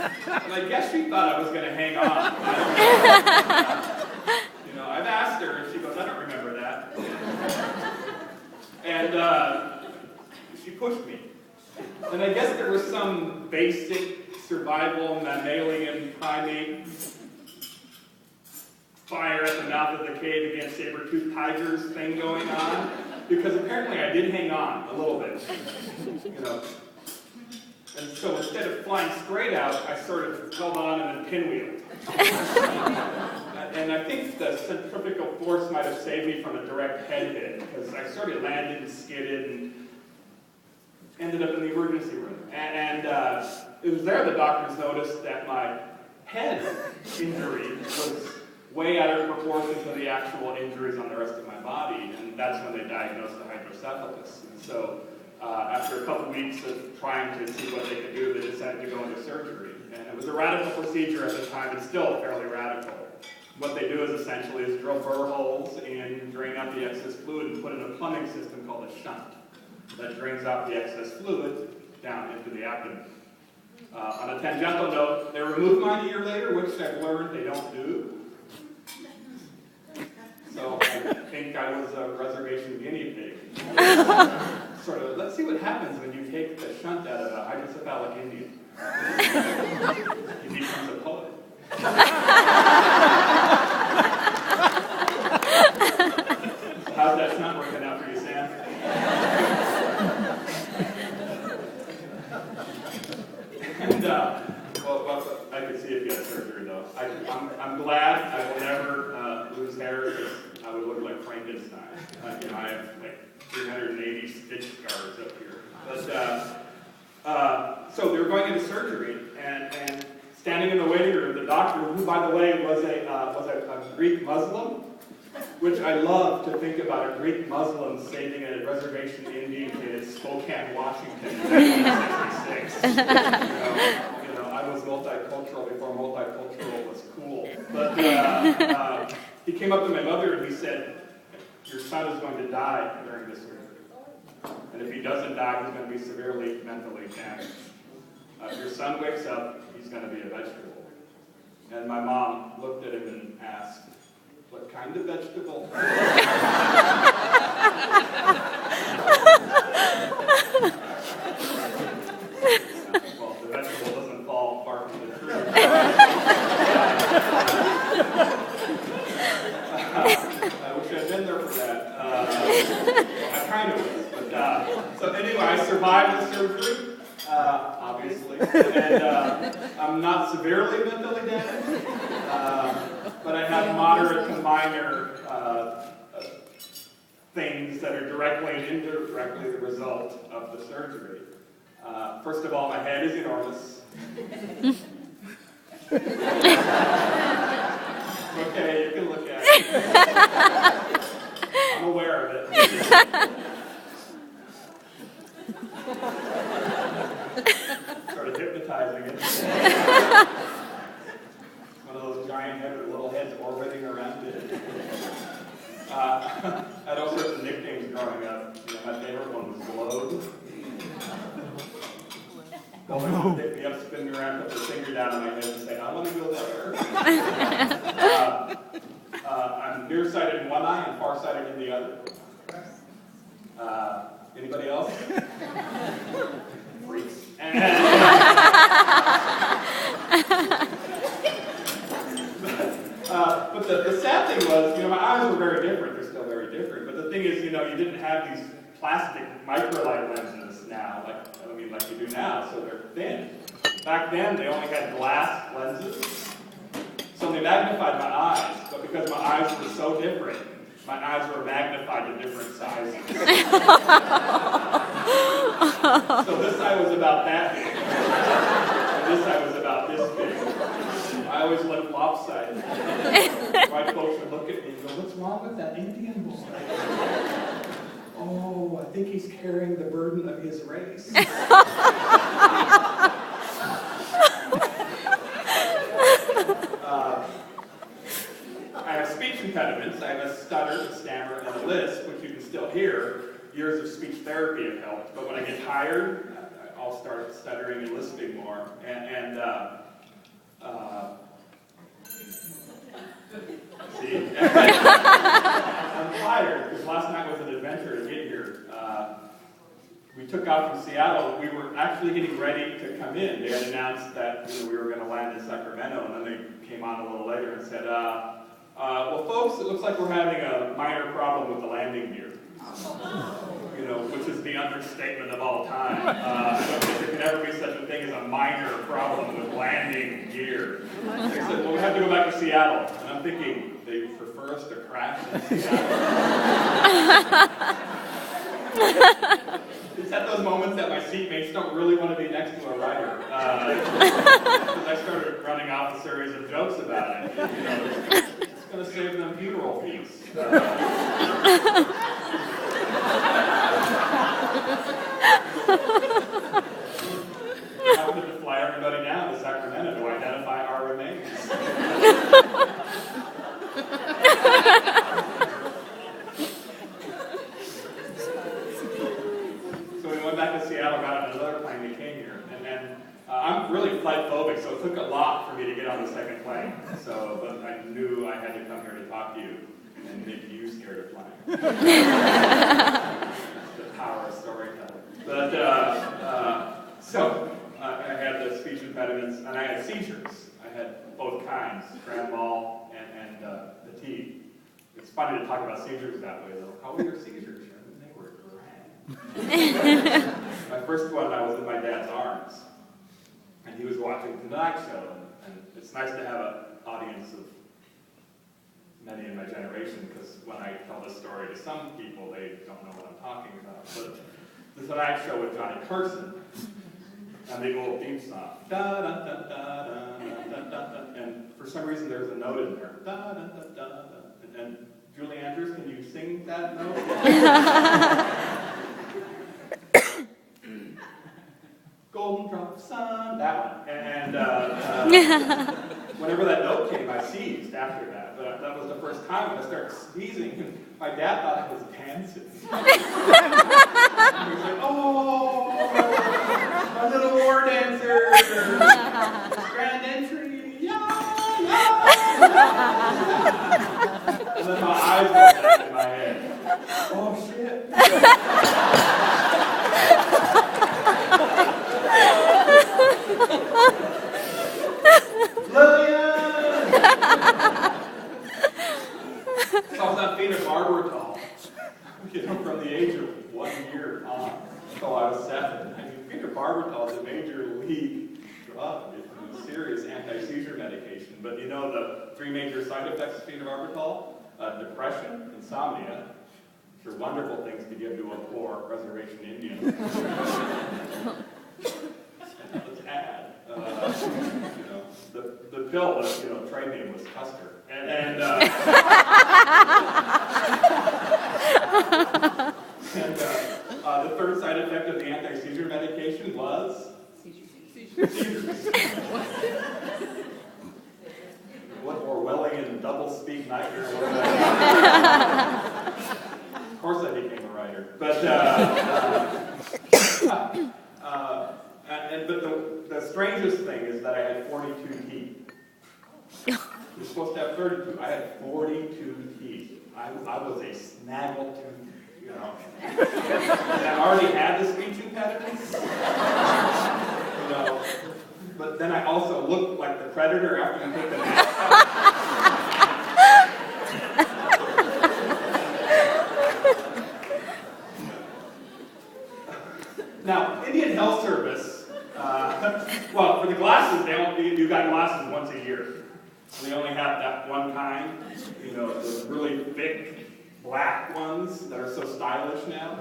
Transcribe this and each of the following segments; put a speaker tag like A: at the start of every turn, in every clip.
A: And I guess she thought I was going to hang on. I've asked her, and she goes, I don't remember that. And she pushed me. And I guess there was some basic survival mammalian primate fire at the mouth of the cave against saber-toothed tigers thing going on, because apparently I did hang on a little bit, And so instead of flying straight out, I sort of held on and then pinwheeled. And I think the centrifugal force might have saved me from a direct head hit, because I sort of landed and skidded and ended up in the emergency room. And it was there the doctors noticed that my head injury was way out of proportion to the actual injuries on the rest of my body, and that's when they diagnosed the hydrocephalus. And so after a couple weeks of trying to see what they could do, they decided to go into surgery. And it was a radical procedure at the time. It's still fairly radical. What they do is essentially drill burr holes and drain out the excess fluid and put in a plumbing system called a shunt that drains out the excess fluid down into the abdomen. On a tangential note, they removed mine a year later, which I've learned they don't do. So I think I was a reservation guinea pig. Sort of, let's see what happens when you take the shunt out of a hydrocephalic Indian. He becomes a poet. So how's that shunt working out for you, Sam? And, well, I could see if you had surgery, though. I'm glad I will never lose hair, because I would look like Frankenstein. I have like 380 stitch scars up here. But so they were going into surgery, and standing in the waiting room, the doctor, who by the way was a Greek Muslim, which I love to think about a Greek Muslim saving a reservation Indian kid in Spokane, Washington, in 1966. I was multicultural before multicultural was cool. But he came up to my mother and he said, "Your son is going to die during this surgery. And if he doesn't die, he's going to be severely mentally damaged. If your son wakes up, he's going to be a vegetable." And my mom looked at him and asked, "What kind of vegetable?" Well, the vegetable doesn't fall far from the tree. I wish I'd been there for that. I kind of was. But, so anyway, I survived the surgery, obviously. And I'm not severely mentally damaged. But I have moderate to minor things that are directly and indirectly the result of the surgery. First of all, my head is enormous. Okay, you can look at it. I'm aware of it. Sort of hypnotizing it. One of those giant heads with little heads orbiting around it. I had all sorts of nicknames growing up. My favorite one was Globe. Someone would pick me up, spin me around, put their finger down on my head and say, "I want to go there." I'm nearsighted in one eye and farsighted in the other. Anybody else? Freaks. But the sad thing was, my eyes were very different. They're still very different. But the thing is, you didn't have these plastic microlight lenses now, like you do now, so they're thin. Back then, they only had glass lenses. So they magnified my eyes, but because my eyes were so different, my eyes were magnified to different sizes. So this eye was about that big, and this eye was about this big. I always looked lopsided. White folks would look at me and go, "What's wrong with that Indian boy?" "Oh, I think he's carrying the burden of his race." I have speech impediments. I have a stutter, a stammer, and a lisp, which you can still hear. Years of speech therapy have helped. But when I get tired, I'll start stuttering and lisping more. And I'm tired, because last night was an adventure to get here. We took off from Seattle. We were actually getting ready to come in. They had announced that we were going to land in Sacramento, and then they came on a little later and said, well, folks, it looks like we're having a minor problem with the landing gear. Which is the understatement of all time. I don't think there can ever be such a thing as a minor problem with landing gear. They said, well, we have to go back to Seattle. And I'm thinking, they prefer us to crash in Seattle? It's at those moments that my seatmates don't really want to be next to a rider. Because I started running off a series of jokes about it. It's going to save them funeral fees. I wanted to fly everybody down to Sacramento to identify our remains. So we went back to Seattle, got on another plane, we came here. And I'm really flight phobic, so it took a lot for me to get on the second plane. But I knew I had to come here to talk to you and make you scared of flying. The power of storytelling. But, I had the speech impediments, and I had seizures. I had both kinds, grand mal and the teeth. It's funny to talk about seizures that way, though. How were your seizures, Sherman? They were grand. My first one, I was in my dad's arms, and he was watching the Tonight Show, and it's nice to have an audience of many in my generation, because when I tell this story to some people, they don't know what I'm talking about. But the Tonight Show with Johnny Carson, and the old theme song, da da da da da da da, and for some reason there's a note in there, da da da da da. And Julie Andrews, can you sing that note? Golden drop of sun, that one. And whenever that note came, I seized after that. But that was the first time when I started sneezing, and my dad thought I was dancing. He was like, oh, my little war dancer, grand entry, yeah, yeah. And then my eyes went back in my head. Oh, shit. Lillian! So I was on Peter Barbertol, from the age of 1 year on until I was 7. I mean, Peter Barbertol is a major league drug. It's a serious anti-seizure medication. But the 3 major side effects of Peter Barbertol? Depression, insomnia, which are wonderful things to give to a poor reservation Indian. It's ad. The pill, trade name was Custer. And the third side effect of the anti-seizure medication was? Seizures. What Orwellian double-speak nightmare was that? Of course I became a writer. But the strangest thing is that I had 42 teeth. You're supposed to have 32. I had 42 teeth. I was a snaggletooth, And I already had the speech impediments. But then I also looked like the Predator after you take the mask off. Now, Indian Health Service, for the glasses, you got glasses once a year. They only have that one kind, those really thick black ones that are so stylish now.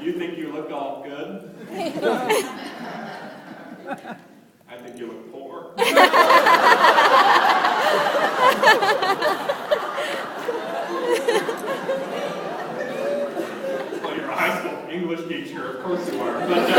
A: You think you look all good? I think you look poor. Well, you're a high school English teacher, of course you are. But,